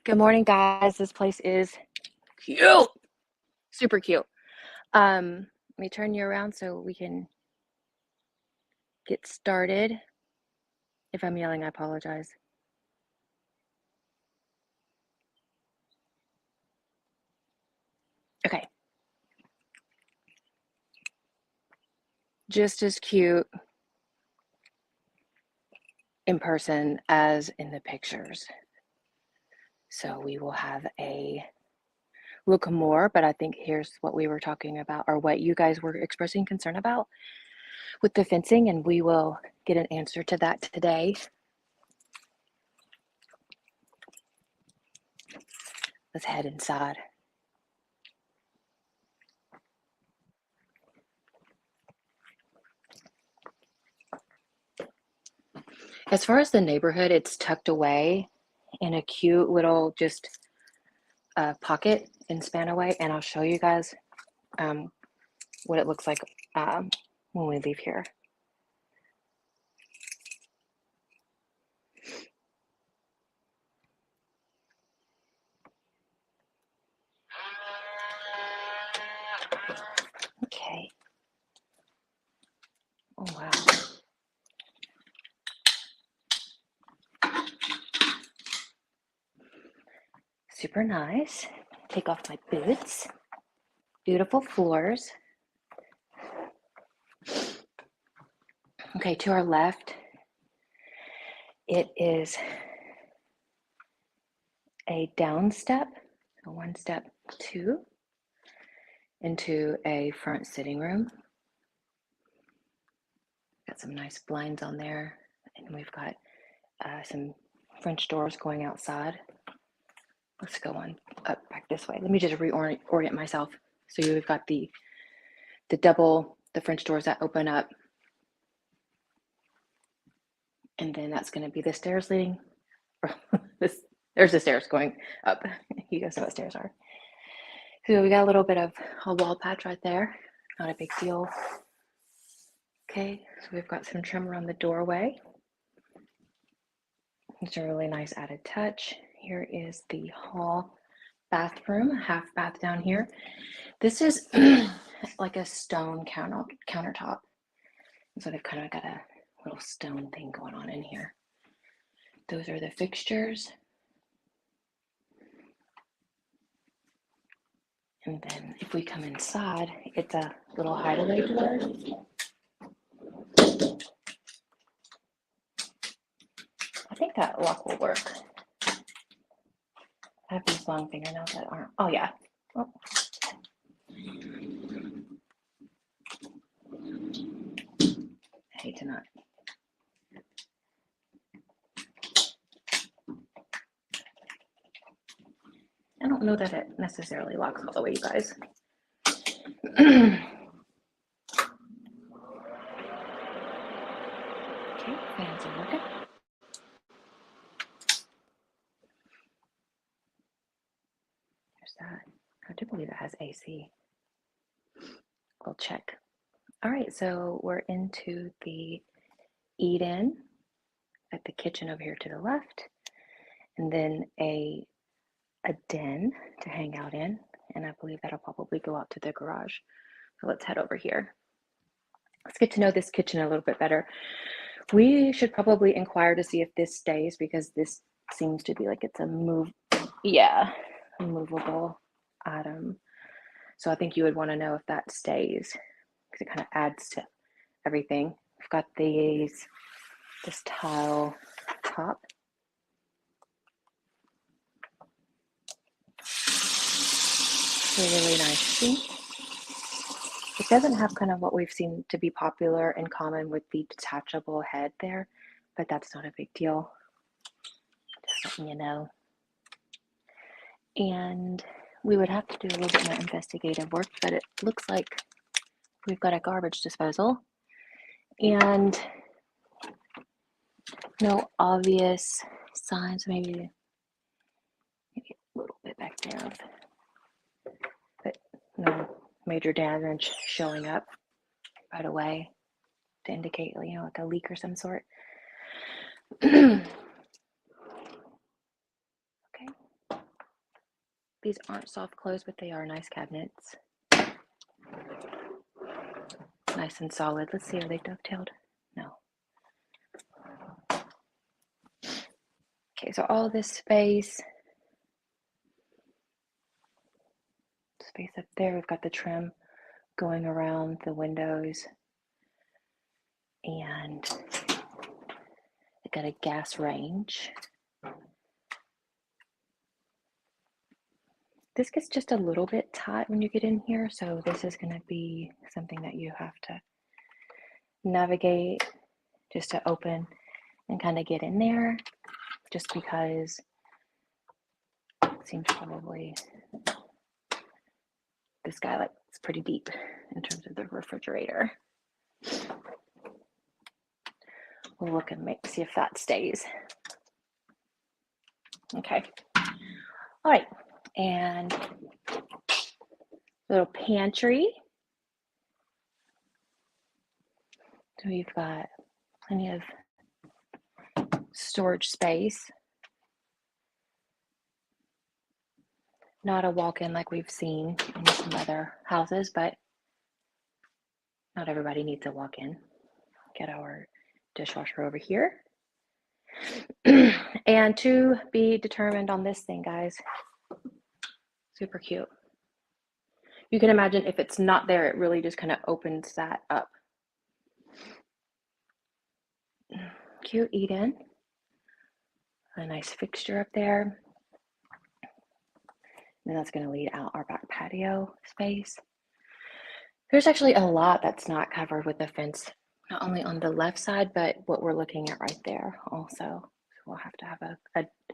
Good morning, guys. This place is cute, super cute. Let me turn you around so we can get started. If I'm yelling, I apologize. Okay. Just as cute in person as in the pictures. So we will have a look more, but I think here's what we were talking about, or what you guys were expressing concern about with the fencing, and we will get an answer to that today. Let's head inside. As far as the neighborhood, it's tucked away in a cute little just pocket in Spanaway, and I'll show you guys what it looks like when we leave here. Okay. Oh, wow. Super nice. Take off my boots. Beautiful floors. Okay, to our left, it is a down step, a 1-step 2, into a front sitting room. Got some nice blinds on there, and we've got some French doors going outside. Let's go on up back this way. Let me just reorient myself. So you've got the French doors that open up, and then that's going to be the stairs leading. There's the stairs going up. You guys know what stairs are. So we got a little bit of a wall patch right there. Not a big deal. Okay, so we've got some trim around the doorway. It's a really nice added touch. Here is the hall bathroom, half bath down here. This is like a stone countertop. So they've kind of got a little stone thing going on in here. Those are the fixtures. And then if we come inside, it's a little hideaway door. I think that lock will work. I have these long fingernails that aren't. Oh, yeah. Oh. I hate to not. I don't know that it necessarily locks all the way, you guys. Okay, fans are working. There's that. I do believe it has AC. We'll check. All right, so we're into the eat-in at the kitchen over here to the left, and then a den to hang out in, and I believe that'll probably go out to the garage. So let's head over here. Let's get to know this kitchen a little bit better. We should probably inquire to see if this stays, because this seems to be like it's a movable item. So I think you would want to know if that stays, because it kind of adds to everything. We've got this tile top. Really nice sink. It doesn't have kind of what we've seen to be popular in common with the detachable head there, but that's not a big deal. Just letting you know. And we would have to do a little bit more investigative work, but it looks like we've got a garbage disposal and no obvious signs, maybe a little bit back there, but no major damage showing up right away to indicate, like a leak or some sort. Okay. These aren't soft close, but they are nice cabinets. Nice and solid. Let's see, are they dovetailed? No. Okay, so all this space up there, we've got the trim going around the windows, and we've got a gas range. This gets just a little bit tight when you get in here, so this is going to be something that you have to navigate just to open and kind of get in there, just because it seems probably this guy, like, it's pretty deep in terms of the refrigerator. We'll look and see if that stays. Okay. All right. And little pantry. So we've got plenty of storage space. Not a walk-in like we've seen in some other houses, but not everybody needs a walk-in. Get our dishwasher over here. And to be determined on this thing, guys. Super cute. You can imagine if it's not there, it really just kind of opens that up. Cute eat-in. A nice fixture up there. And that's going to lead out our back patio space. There's actually a lot that's not covered with the fence, not only on the left side, but what we're looking at right there also. So we'll have to have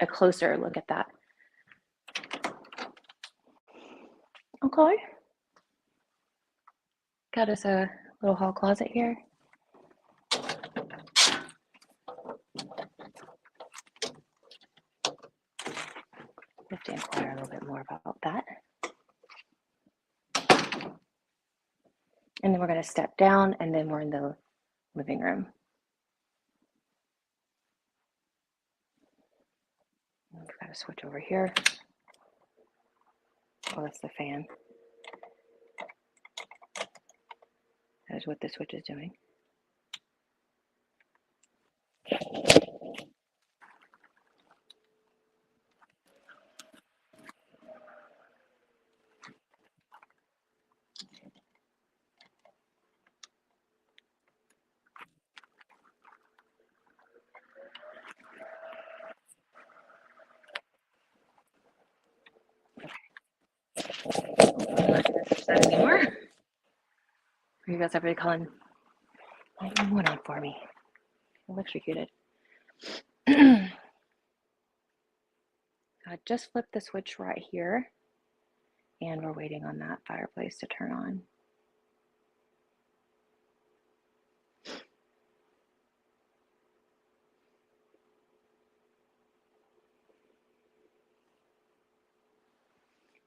a closer look at that. Okay. Got us a little hall closet here. We have to inquire a little bit more about that. And then we're going to step down, and then we're in the living room. We've got to switch over here. Oh, that's the fan. That is what the switch is doing. That anymore? You guys everybody calling 911 on for me. Electrocuted. I just flipped the switch right here, and we're waiting on that fireplace to turn on.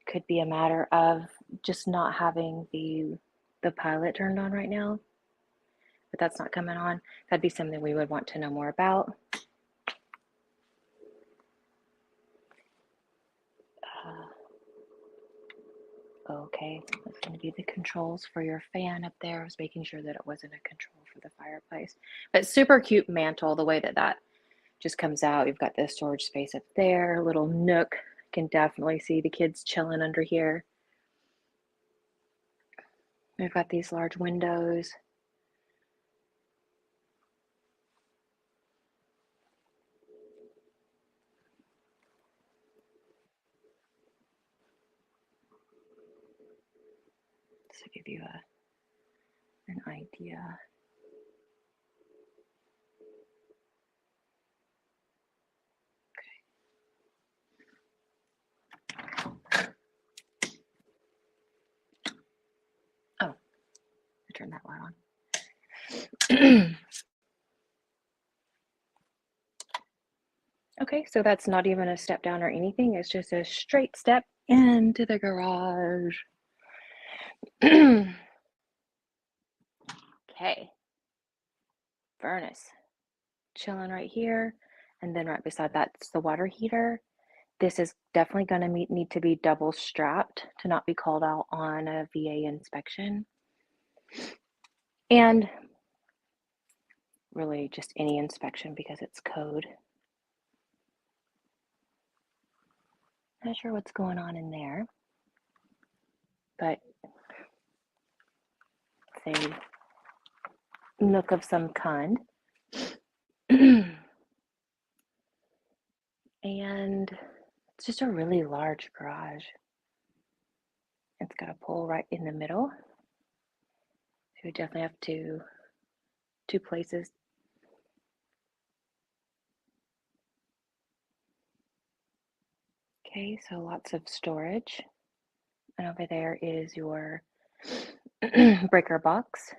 Could be a matter of just not having the pilot turned on right now, but that's not coming on. That'd be something we would want to know more about. Okay, that's going to be the controls for your fan up there. I was making sure that it wasn't a control for the fireplace. But super cute mantle, the way that that just comes out. You've got the storage space up there, a little nook. Can definitely see the kids chilling under here. We've got these large windows. To give you an idea. Oh, I turned that light on. Okay, so that's not even a step down or anything. It's just a straight step into the garage. Okay. Furnace. Chilling right here. And then right beside that's the water heater. This is definitely going to need to be double strapped to not be called out on a VA inspection. And really just any inspection because it's code. Not sure what's going on in there, but it's a nook of some kind. And it's just a really large garage. It's got a pole right in the middle. So we definitely have two places. Okay, so lots of storage. And over there is your breaker box.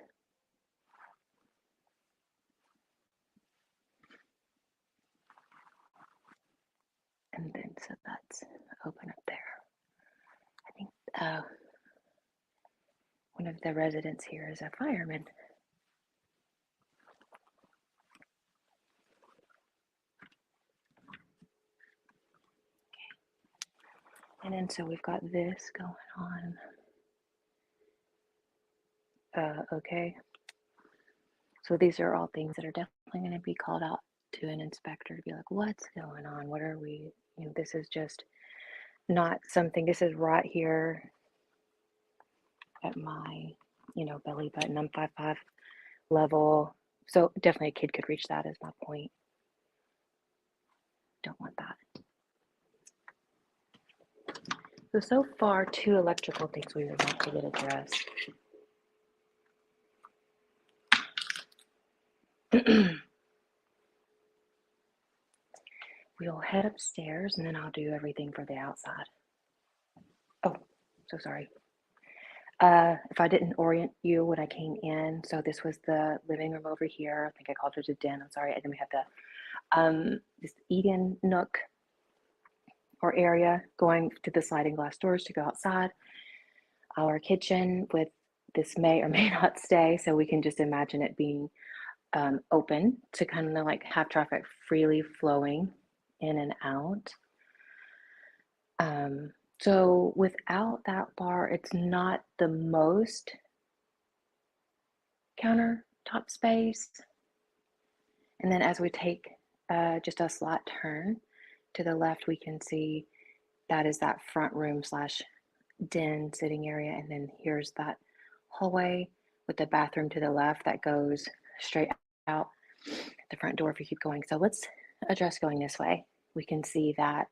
And then, so that's open up there. I think one of the residents here is a fireman. Okay. And then, so we've got this going on. Okay. So these are all things that are definitely going to be called out to an inspector to be like, what's going on? What are we, this is just not something, this is right here at my, belly button. I'm 5'5" level. So definitely a kid could reach that, is my point. Don't want that. So far, 2 electrical things we would want to get addressed. We'll head upstairs and then I'll do everything for the outside. Oh, so sorry. If I didn't orient you when I came in, so this was the living room over here. I think I called it a den, I'm sorry. And then we have the this eat-in nook or area going to the sliding glass doors to go outside. Our kitchen with this may or may not stay, so we can just imagine it being open to kind of like have traffic freely flowing in and out. So without that bar, it's not the most countertop space. And then as we take just a slight turn to the left, we can see that is that front room slash den sitting area. And then here's that hallway with the bathroom to the left that goes straight out the front door if you keep going. So let's address going this way. We can see that.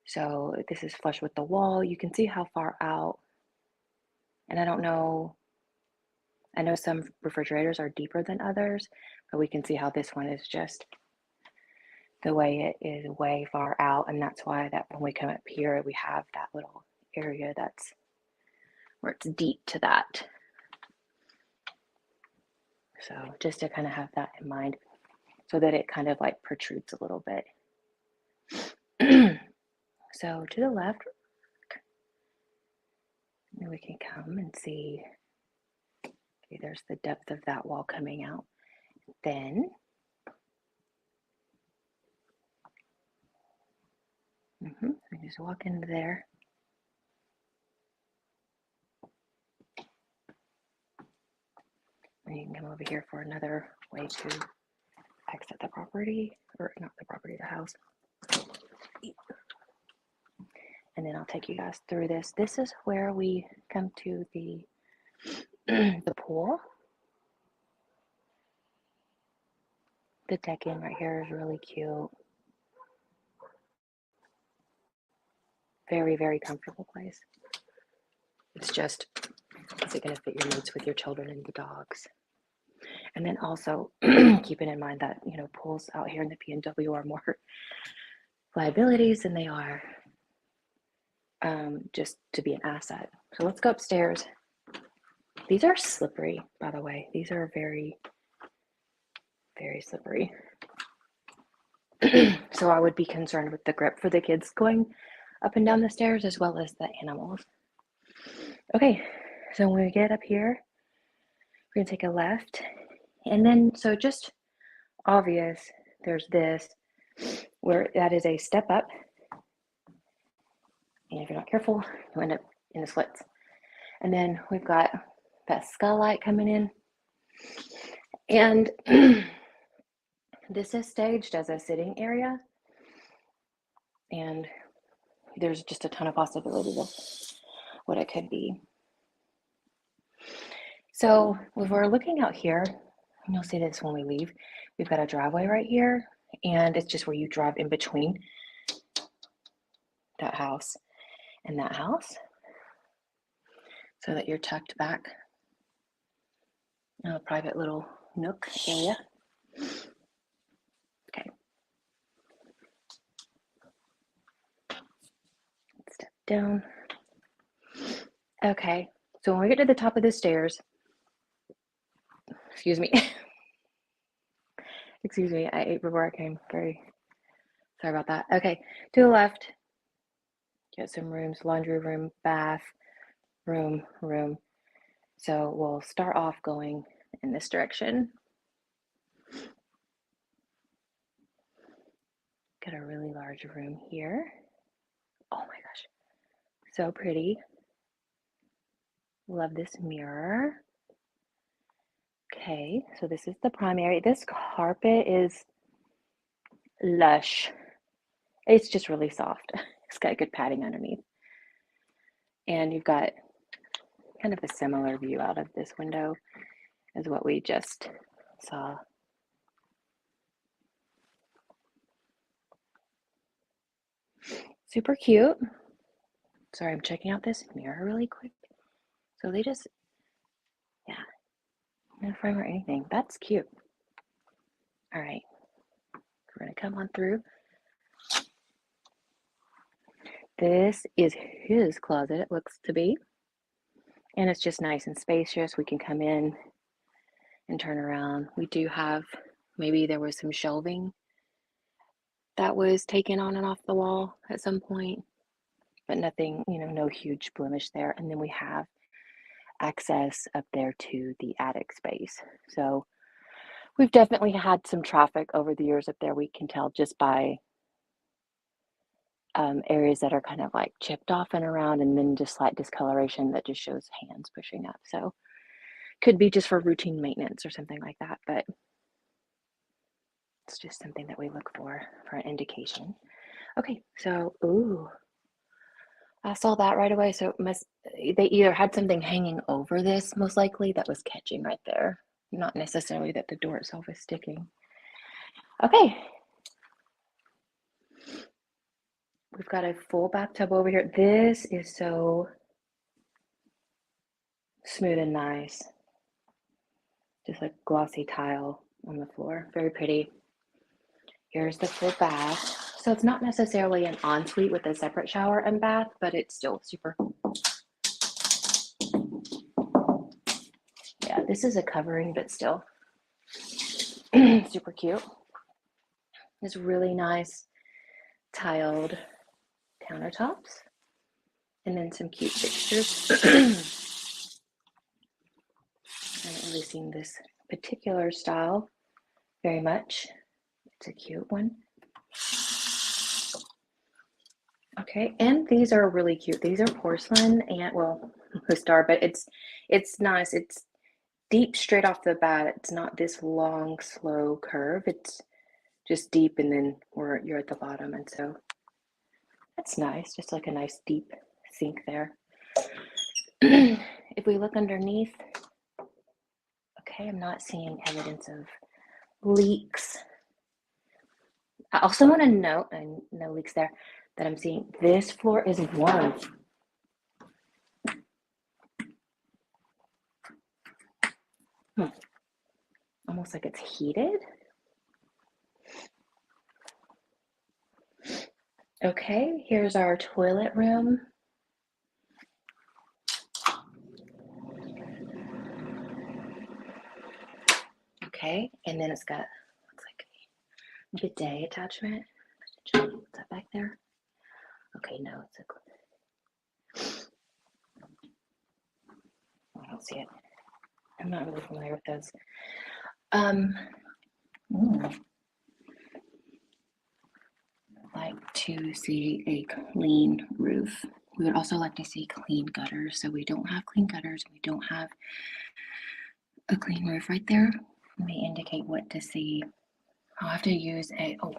So this is flush with the wall. You can see how far out. And I don't know, I know some refrigerators are deeper than others, but we can see how this one is just the way it is way far out. And that's why that when we come up here, we have that little area that's where it's deep to that. So just to kind of have that in mind so that it kind of like protrudes a little bit. So to the left, we can come and see, okay, there's the depth of that wall coming out. Then we just walk into there. And you can come over here for another way to exit the property, or not the property, the house. And then I'll take you guys through this. This is where we come to the the pool. The deck-in right here is really cute. Very, very comfortable place. It's just, is it going to fit your needs with your children and the dogs? And then also keeping in mind that, pools out here in the PNW are more liabilities than they are just to be an asset. So let's go upstairs. These are slippery, by the way. These are very, very slippery. So I would be concerned with the grip for the kids going up and down the stairs as well as the animals. Okay, so when we get up here, we're gonna take a left. And then, so just obvious, there's this, where that is a step up. And if you're not careful, you'll end up in the splits. And then we've got that skylight coming in. And this is staged as a sitting area. And there's just a ton of possibilities of what it could be. So if we're looking out here, and you'll see this when we leave, we've got a driveway right here, and it's just where you drive in between that house and that house, so that you're tucked back in a private little nook area. Okay. Step down. Okay, so when we get to the top of the stairs, excuse me, excuse me, I ate before I came. Very sorry about that. Okay, to the left, get some rooms, laundry room, bath, room. So we'll start off going in this direction. Got a really large room here. Oh my gosh, so pretty. Love this mirror. Okay, so this is the primary. This carpet is lush. It's just really soft. It's got good padding underneath. And you've got kind of a similar view out of this window as what we just saw. Super cute. Sorry, I'm checking out this mirror really quick. So they just, yeah, no frame or anything. That's cute. All right, we're gonna come on through. This is his closet, it looks to be. And it's just nice and spacious. We can come in and turn around. We do have, maybe there was some shelving that was taken on and off the wall at some point, but nothing, no huge blemish there. And then we have access up there to the attic space. So we've definitely had some traffic over the years up there. We can tell just by areas that are kind of like chipped off and around, and then just slight discoloration that just shows hands pushing up. So could be just for routine maintenance or something like that, but it's just something that we look for an indication. Okay, so, ooh, I saw that right away. So they either had something hanging over this, most likely, that was catching right there. Not necessarily that the door itself is sticking. Okay. We've got a full bathtub over here. This is so smooth and nice. Just like glossy tile on the floor. Very pretty. Here's the full bath. So it's not necessarily an ensuite with a separate shower and bath, but it's still super. Yeah, this is a covering, but still super cute. This really nice tiled countertops, and then some cute fixtures. I haven't really seen this particular style very much. It's a cute one. Okay, and these are really cute. These are porcelain, and well, a star, but it's nice. It's deep straight off the bat. It's not this long, slow curve. It's just deep, and then you're at the bottom, and so that's nice. Just like a nice deep sink there. If we look underneath, okay, I'm not seeing evidence of leaks. I also want to note, and no leaks there, that I'm seeing this floor is warm. Almost like it's heated. Okay, here's our toilet room. Okay, and then it's got, looks like a bidet attachment. What's that back there? Okay, no, it's I don't see it. I'm not really familiar with those. Like to see a clean roof. We would also like to see clean gutters. So we don't have clean gutters. We don't have a clean roof right there. May indicate what to see. I'll have to use a, oh.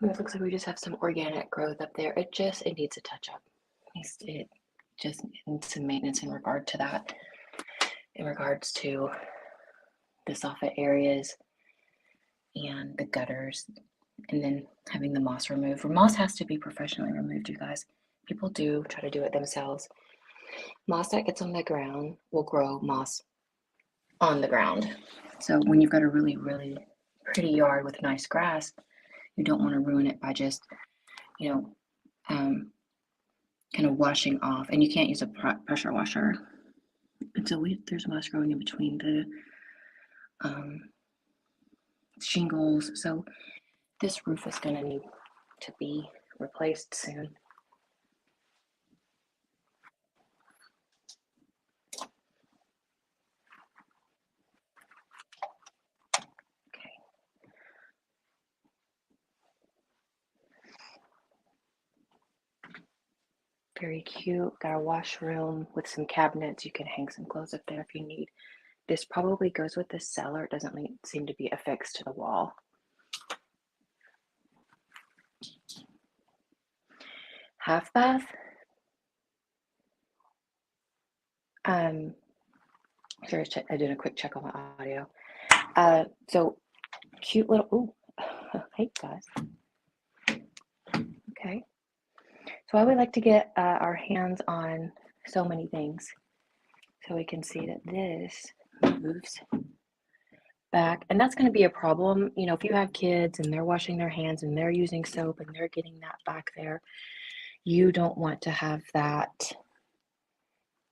It looks like we just have some organic growth up there. It needs a touch up. It just needs some maintenance in regard to that. In regards to the soffit areas and the gutters, and then having the moss removed. Moss has to be professionally removed, you guys. People do try to do it themselves. Moss that gets on the ground will grow moss on the ground. So when you've got a really, really pretty yard with nice grass, you don't want to ruin it by just, you know, kind of washing off. And you can't use a pressure washer. And so there's moss growing in between the shingles. So this roof is going to need to be replaced soon. Okay. Very cute. Got a washroom with some cabinets. You can hang some clothes up there if you need. This probably goes with the cellar. It doesn't seem to be affixed to the wall. Half bath. Sure, I did a quick check on the audio. So cute little, ooh, hey guys. Okay. So I would like to get our hands on so many things so we can see that this moves back. And that's going to be a problem, you know, if you have kids and they're washing their hands and they're using soap and they're getting that back there, you don't want to have that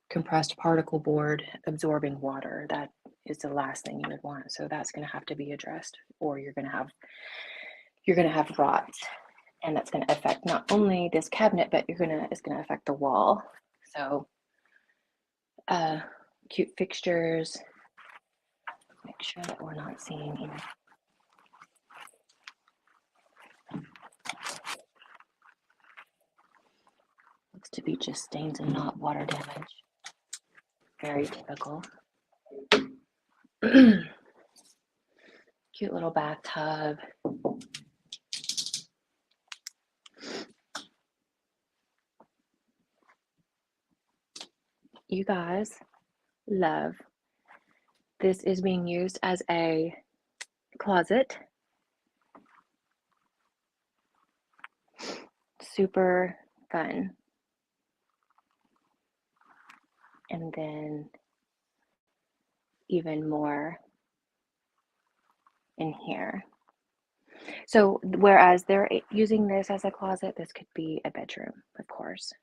compressed particle board absorbing water. That is the last thing you would want. So that's going to have to be addressed, or you're going to have rot, and that's going to affect not only this cabinet, but it's going to affect the wall. So cute fixtures. Make sure that we're not seeing any. Looks to be just stains and not water damage. Very typical. Cute little bathtub. You guys love. This is being used as a closet. Super fun. And then even more in here. So whereas they're using this as a closet, this could be a bedroom, of course.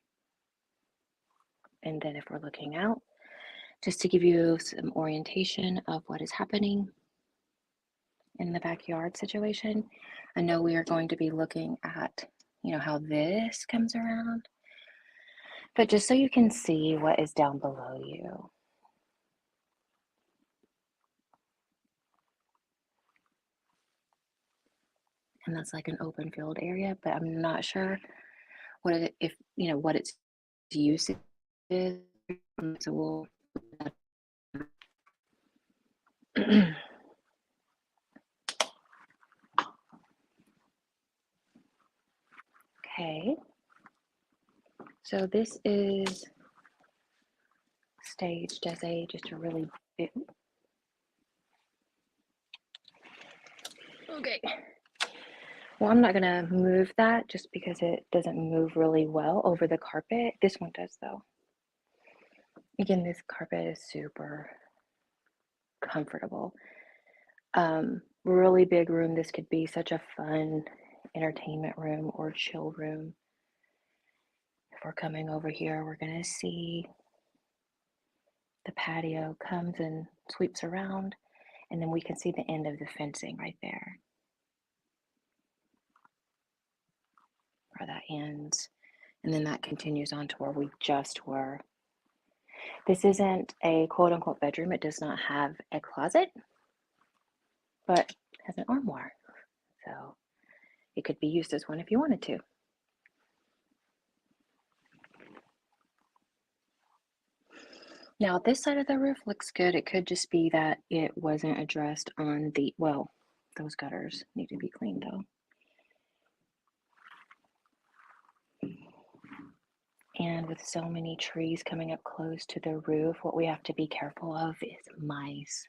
And then if we're looking out, just to give you some orientation of what is happening in the backyard situation, I know we are going to be looking at, you know, how this comes around, but just so you can see what is down below you. And that's like an open field area, but I'm not sure what its use is. So we'll okay. So this is staged as just a really big. Okay. Well, I'm not gonna move that just because it doesn't move really well over the carpet. This one does though. Again, this carpet is super comfortable. Really big room. This could be such a fun entertainment room or chill room. If we're coming over here, we're gonna see the patio comes and sweeps around, and then we can see the end of the fencing right there. Where that ends, and then that continues on to where we just were. This isn't a quote-unquote bedroom. It does not have a closet, but has an armoire. So it could be used as one if you wanted to. Now this side of the roof looks good. It could just be that it wasn't addressed on the, well, those gutters need to be cleaned though. And with so many trees coming up close to the roof, what we have to be careful of is mice.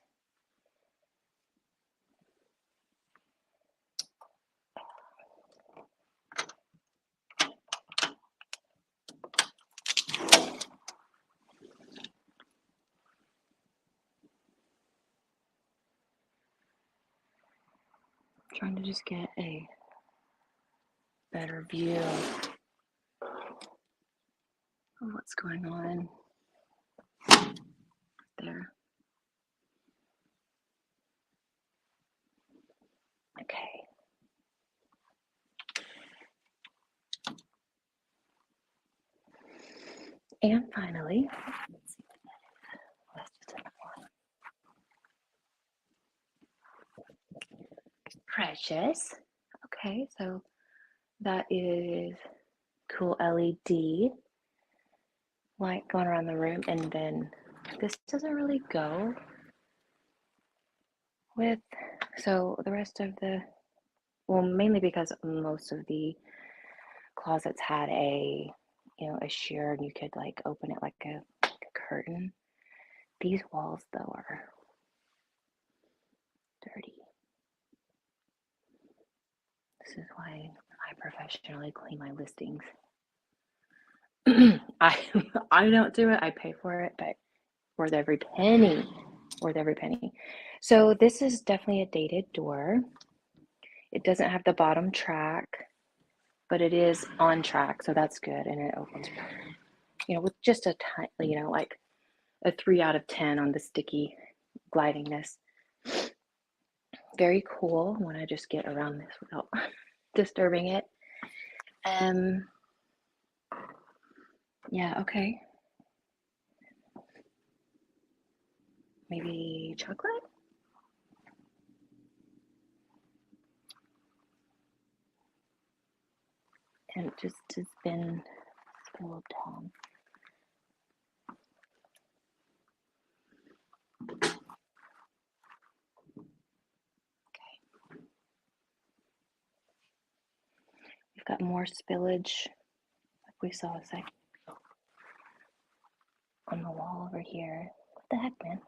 Trying to just get a better view of what's going on there. Okay. And finally, let's see what that is. That's just Precious. Okay, so that is cool LED light going around the room, and then this doesn't really go with, so the rest of the, well, mainly because most of the closets had a, you know, a sheer, and you could like open it like a curtain. These walls though are dirty. This is why I professionally clean my listings. I don't do it, I pay for it, but worth every penny. Worth every penny. So this is definitely a dated door. It doesn't have the bottom track, but it is on track, so that's good, and it opens, you know, with just a tiny, you know, like a 3 out of 10 on the sticky glidingness. Very cool. I want to just get around this without disturbing it. Yeah, okay. Maybe chocolate? And just has been spilled down. Okay. We've got more spillage, like we saw a second ago, on the wall over here. What the heck, man?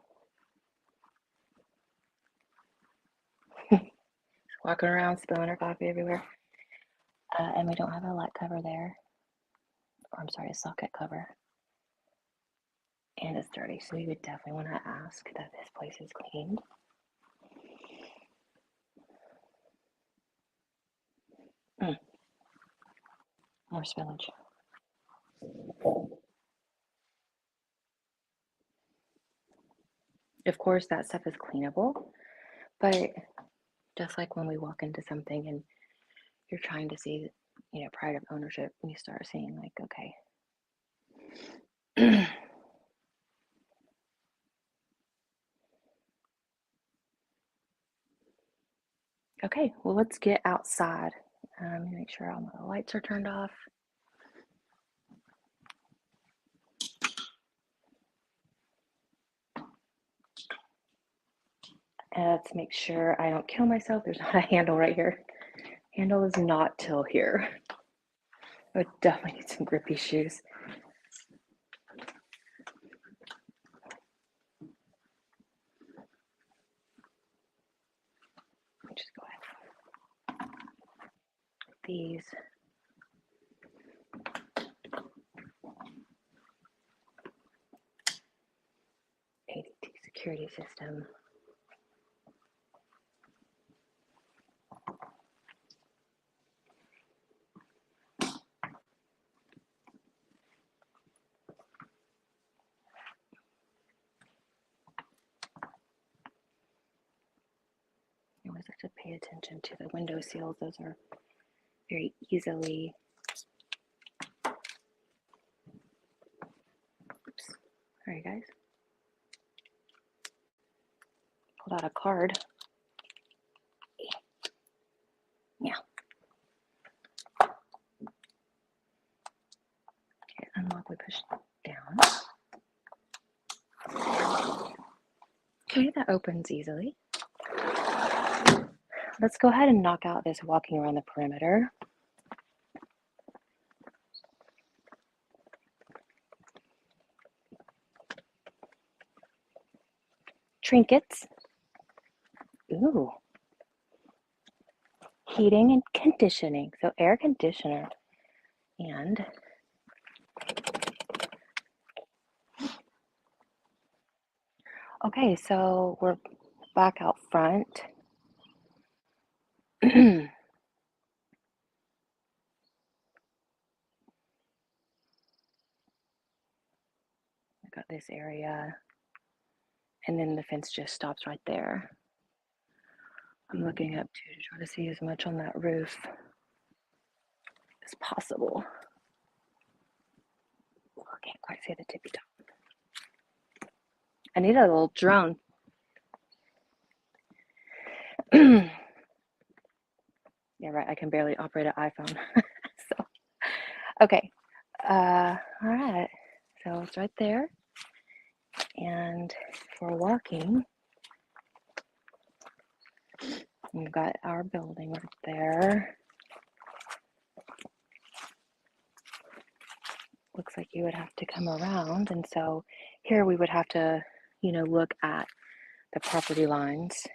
Walking around, spilling our coffee everywhere. And we don't have a light cover there. Or I'm sorry, a socket cover. And it's dirty, so we would definitely want to ask that this place is cleaned. More spillage. Of course, that stuff is cleanable, but just like when we walk into something and you're trying to see, you know, pride of ownership, and you start seeing like, okay. Okay, well, let's get outside. Make sure all the lights are turned off. Let's make sure I don't kill myself. There's not a handle right here. Handle is not till here. I would definitely need some grippy shoes. Just go ahead. These. ADT security system. You always have to pay attention to the window seals. Those are very easily. Oops. All right, guys. Pulled out a card. push down. Okay, that opens easily. Let's go ahead and knock out this walking around the perimeter. Trinkets. Ooh. Heating and conditioning. So air conditioner. And okay, so we're back out front. I got this area, and then the fence just stops right there. I'm looking up too to try to see as much on that roof as possible. Oh, I can't quite see the tippy top. I need a little drone. Yeah, right. I can barely operate an iPhone. So, okay. All right. So it's right there. And for walking, we've got our building right there. Looks like you would have to come around. And so here we would have to, look at the property lines.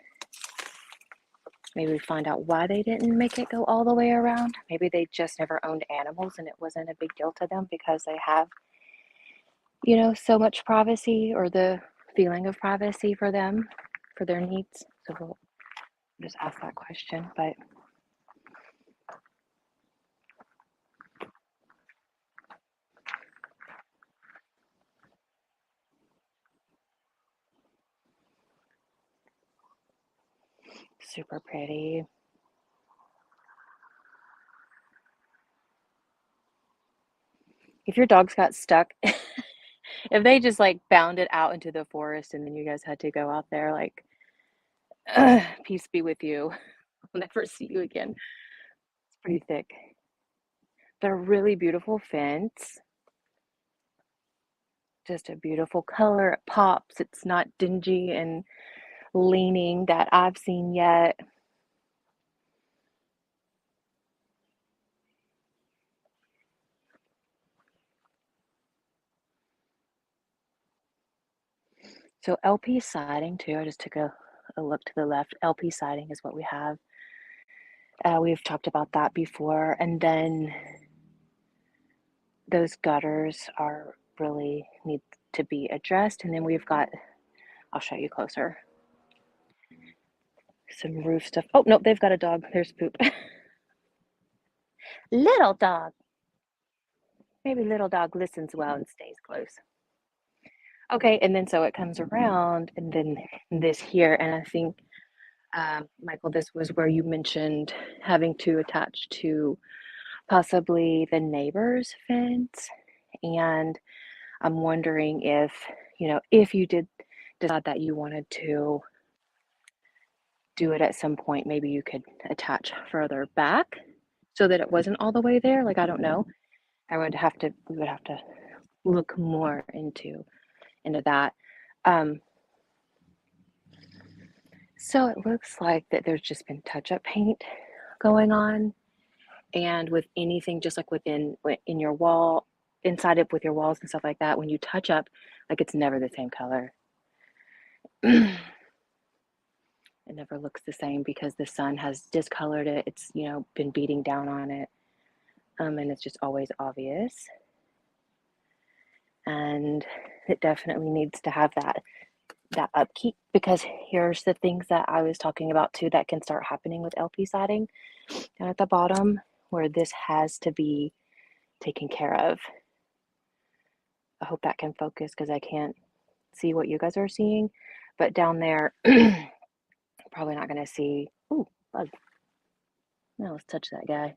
Maybe find out why they didn't make it go all the way around. Maybe they just never owned animals and it wasn't a big deal to them because they have, so much privacy, or the feeling of privacy for them, for their needs. So we'll just ask that question. But super pretty. If your dogs got stuck, if they just like bounded out into the forest and then you guys had to go out there, like, peace be with you. I'll never see you again. It's pretty thick. But a really beautiful fence. Just a beautiful color. It pops. It's not dingy and leaning that I've seen yet. So LP siding too. I just took a look to the left. LP siding is what we have. We've talked about that before. And then those gutters are really need to be addressed. And then we've got, I'll show you closer, some roof stuff. Oh, no, they've got a dog. There's Poop. Little dog. Maybe little dog listens well and stays close. Okay, and then so it comes around, and then this here, and I think, Michael, this was where you mentioned having to attach to possibly the neighbor's fence. And I'm wondering if you did decide that you wanted to do it at some point, maybe you could attach further back so that it wasn't all the way there. Like, I don't know. We would have to look more into that. So it looks like that there's just been touch-up paint going on, and with anything, just like in your wall, inside it with your walls and stuff like that, when you touch up, like, it's never the same color. It never looks the same because the sun has discolored it. It's been beating down on it, and it's just always obvious. And it definitely needs to have that upkeep, because here's the things that I was talking about too that can start happening with LP siding down at the bottom, where this has to be taken care of. I hope that can focus because I can't see what you guys are seeing, but down there, probably not going to see. Ooh, bug. Now let's touch that guy.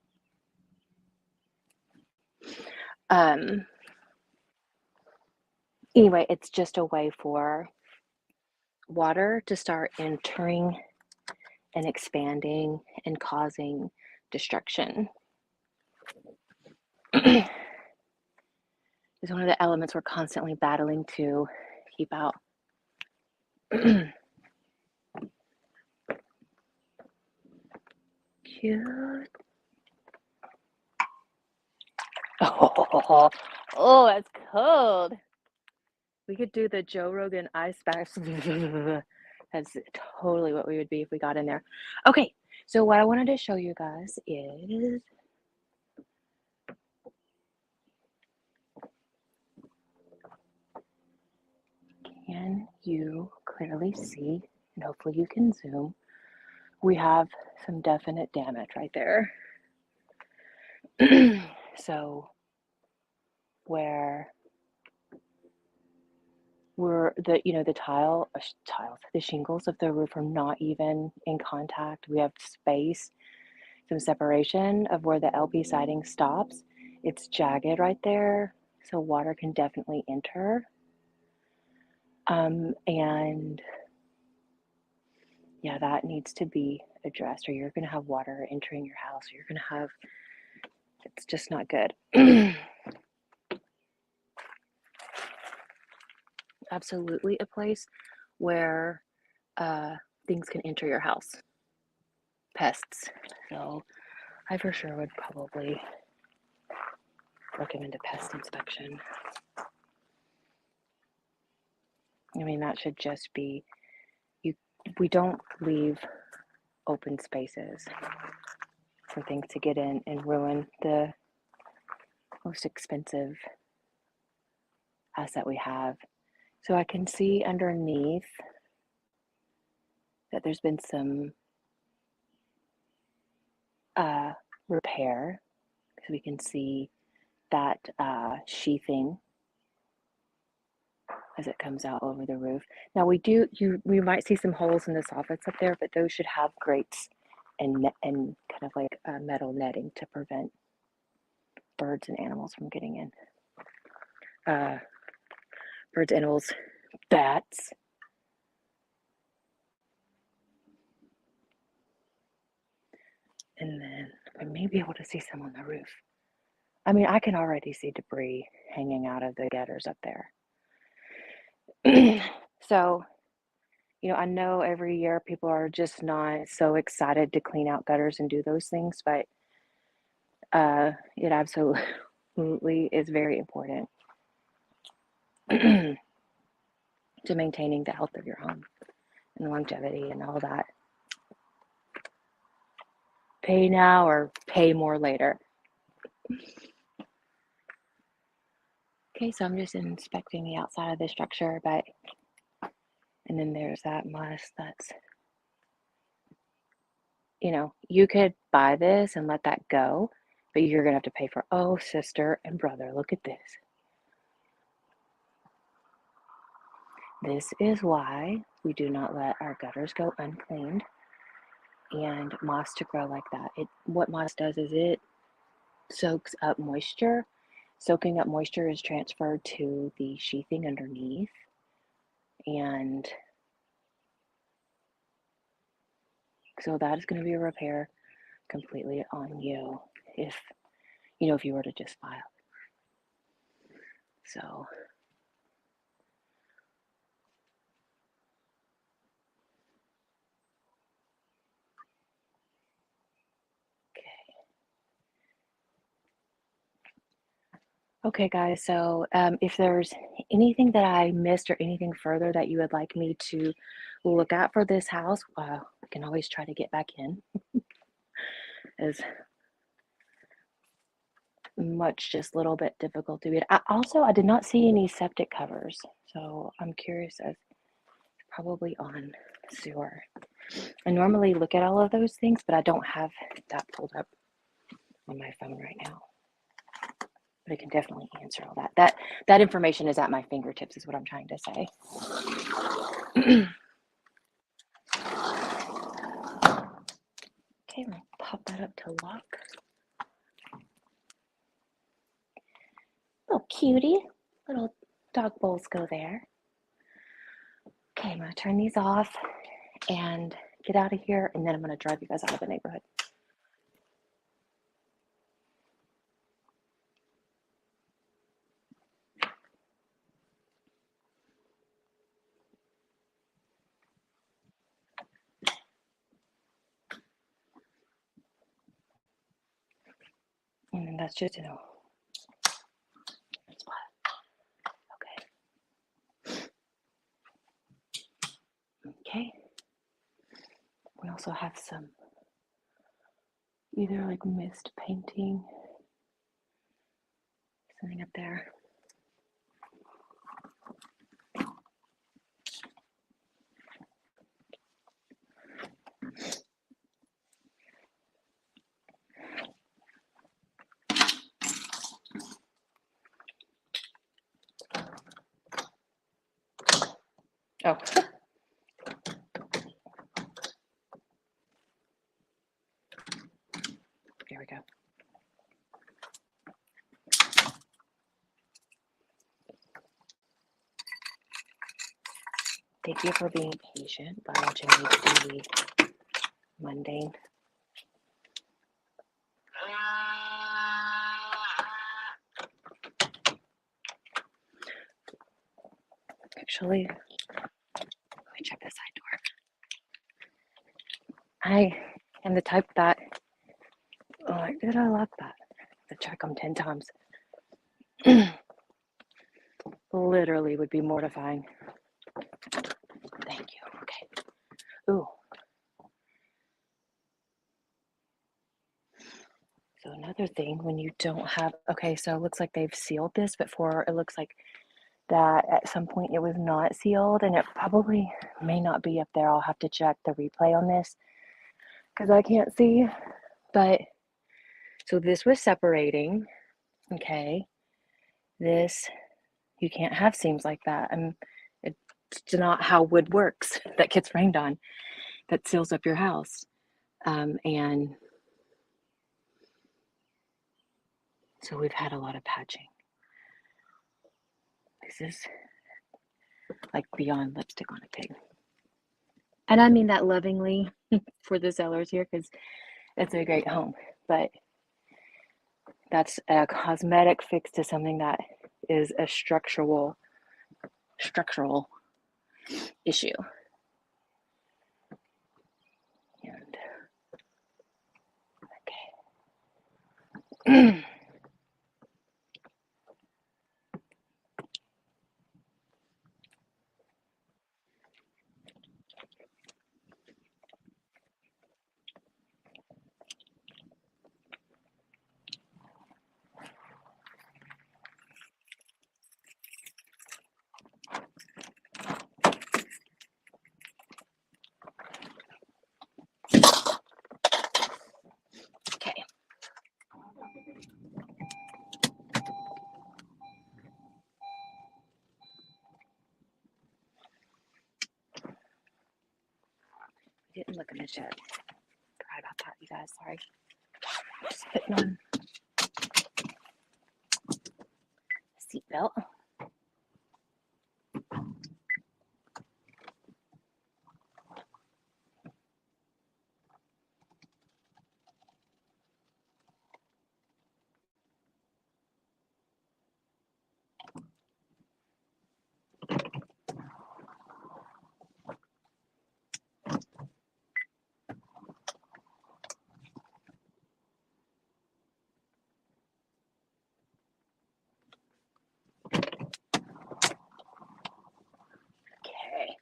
Anyway, it's just a way for water to start entering and expanding and causing destruction. This is one of the elements we're constantly battling to keep out. Cute. Oh, that's cold. We could do the Joe Rogan ice bath. That's totally what we would be if we got in there. Okay, so what I wanted to show you guys is can you clearly see, and hopefully you can zoom, we have some definite damage right there. So where the tiles, the shingles of the roof are not even in contact. We have space, some separation of where the LP siding stops. It's jagged right there, so water can definitely enter. And yeah, that needs to be addressed, or you're going to have water entering your house. Or you're going to have, it's just not good. Absolutely a place where things can enter your house. Pests. So I for sure would probably recommend a pest inspection. I mean, that should just be, we don't leave open spaces for things to get in and ruin the most expensive asset we have. So I can see underneath that there's been some repair, because we can see that sheathing as it comes out over the roof. Now we might see some holes in the soffits up there, but those should have grates and kind of like metal netting to prevent birds and animals from getting in. Birds, animals, bats. And then I may be able to see some on the roof. I mean, I can already see debris hanging out of the gutters up there. So, I know every year people are just not so excited to clean out gutters and do those things, but it absolutely is very important to maintaining the health of your home and longevity and all that. Pay now or pay more later. Okay, so I'm just inspecting the outside of the structure, and then there's that must that's, you could buy this and let that go, but you're gonna have to pay for, oh, sister and brother, look at this. This is why we do not let our gutters go uncleaned and moss to grow like that. What moss does is it soaks up moisture. Soaking up moisture is transferred to the sheathing underneath, and so that is going to be a repair completely on you if you were to just file. So okay guys, so if there's anything that I missed or anything further that you would like me to look at for this house, we can always try to get back in. As much just a little bit difficult to read. I did not see any septic covers, so I'm curious as probably on sewer. I normally look at all of those things, but I don't have that pulled up on my phone right now. But I can definitely answer all that. That information is at my fingertips, is what I'm trying to say. Okay, I'm gonna pop that up to lock. Little cutie, little dog bowls go there. Okay, I'm gonna turn these off and get out of here, and then I'm gonna drive you guys out of the neighborhood. And that's just, spot. Okay. We also have some either like mist painting, something up there. Oh. Here we go. Thank you for being patient by watching me do the mundane. Actually, let me check the side door. I am the type that, oh, did I lock that? To check them 10 times. Literally would be mortifying. Thank you. Okay. Ooh. So another thing, when you don't have, okay, so it looks like they've sealed this, but it looks like that at some point it was not sealed, and it probably may not be up there. I'll have to check the replay on this because I can't see. But so this was separating. Okay. This, you can't have seams like that. It's not how wood works that gets rained on, that seals up your house. And so we've had a lot of patching. This is like beyond lipstick on a pig. And I mean that lovingly for the sellers here, because it's a great home. But that's a cosmetic fix to something that is a structural issue. And okay. Okay. Didn't look at this yet. Forgot about that, you guys. Sorry. Just putting on seatbelt. Okay.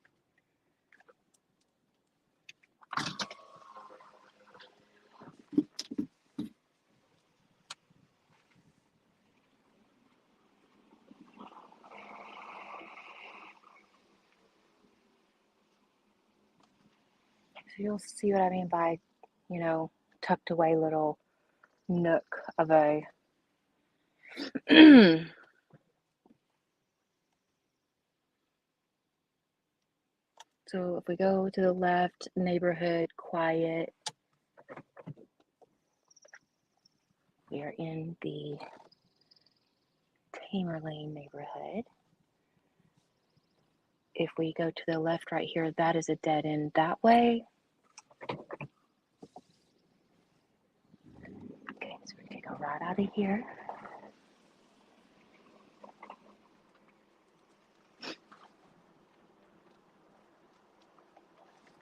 So you'll see what I mean by, tucked away little nook of a so if we go to the left, neighborhood, quiet, we are in the Tamer Lane neighborhood. If we go to the left right here, that is a dead end that way. Okay, so we're gonna go right out of here.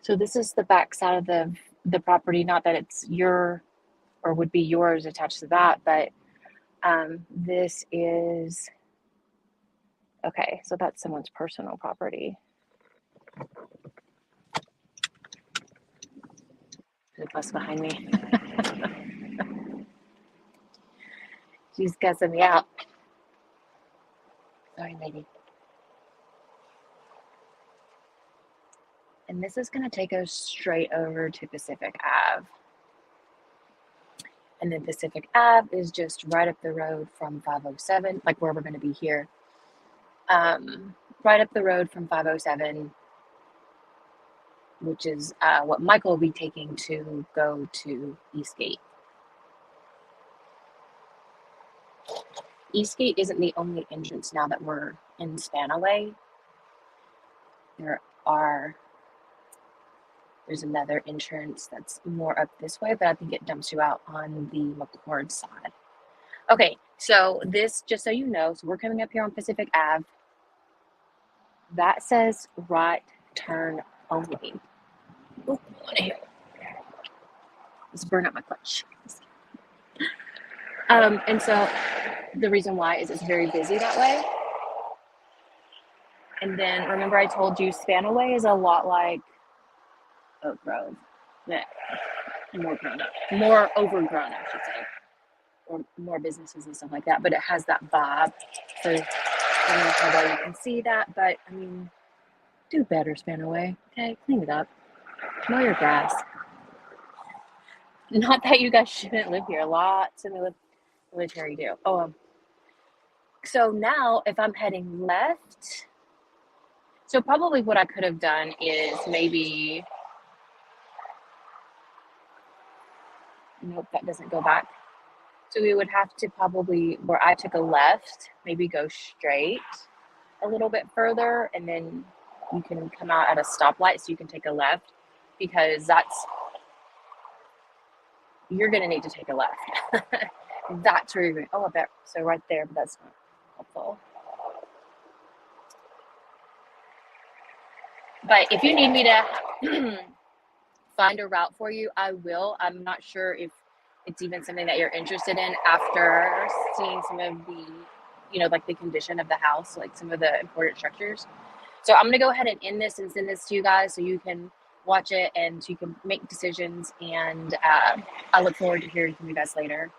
So this is the back side of the property, not that it's your or would be yours attached to that, but This is, okay, so that's someone's personal property. There's a bus behind me. She's cussing me out. Sorry, lady. And this is going to take us straight over to Pacific Ave. And then Pacific Ave is just right up the road from 507, like where we're going to be here. Right up the road from 507, which is what Michael will be taking to go to Eastgate. Eastgate isn't the only entrance now that we're in Spanaway. There's another entrance that's more up this way, but I think it dumps you out on the McCord side. Okay, so this, just so you know, so we're coming up here on Pacific Ave. That says right turn only. Oh, let's burn up my clutch. And so the reason why is it's very busy that way. And then remember I told you Spanaway is a lot like Oak Grove. Yeah. More grown up, more overgrown, I should say, or more businesses and stuff like that. But it has that vibe. So I don't know how well you can see that, but I mean, do better, Spanaway. Okay, clean it up. Mow your grass. Not that you guys shouldn't live here. Lots of military do. So now if I'm heading left, so probably what I could have done is maybe, nope, that doesn't go back. So we would have to probably, where I took a left, maybe go straight a little bit further, and then you can come out at a stoplight so you can take a left, because you're going to need to take a left. That's where you're going. Oh, I bet. So right there, but that's not helpful. But if you need me to find a route for you, I will. I'm not sure if it's even something that you're interested in after seeing some of the, like the condition of the house, like some of the important structures. So I'm going to go ahead and end this and send this to you guys so you can watch it and so you can make decisions. And I look forward to hearing from you guys later.